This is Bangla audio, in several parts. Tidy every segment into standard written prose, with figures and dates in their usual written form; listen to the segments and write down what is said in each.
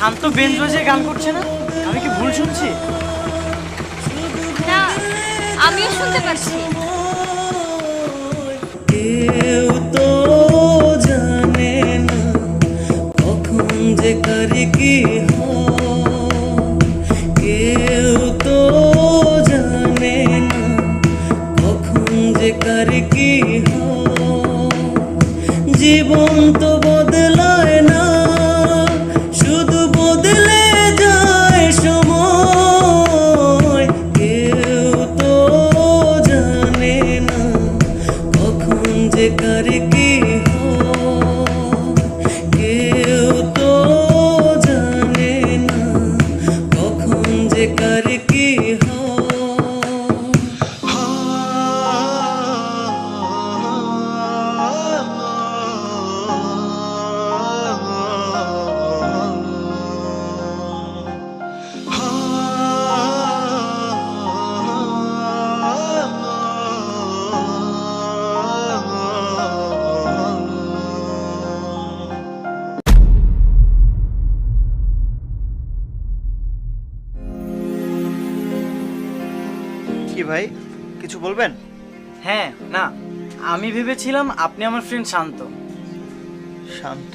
শান্ত বেঞ্চ বাজিয়ে গান করছে না? আমি কি ভুল শুনছি? না, আমিও শুনতে পাচ্ছি। কেউ তো জানে না কখন যে কার কি হয়, কেউ তো জানে না কখন যে কার কি হয়। জীবন তো বদলায় না, শুধু বদলে যায় সময়। কেউ তো জানে না কখন যে কার কি হয়, কেউ তো জানে না কখন যে কার কি কি ভাই, কিছু বলবেন? হ্যাঁ, না, আমি ভেবেছিলাম আপনি আমার ফ্রেন্ড শান্ত। শান্ত?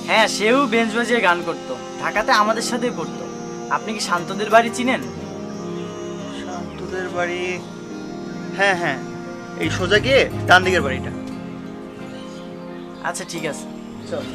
হ্যাঁ, সেও বেঞ্চ বাজিয়ে গান করতো, ঢাকাতে আমাদের সাথেই পড়তো। আপনি কি শান্তদের বাড়ি চিনেন? শান্তদের বাড়ি? হ্যাঁ হ্যাঁ, এই সোজা গিয়ে ডান দিকের বাড়িটা। আচ্ছা ঠিক আছে, চল।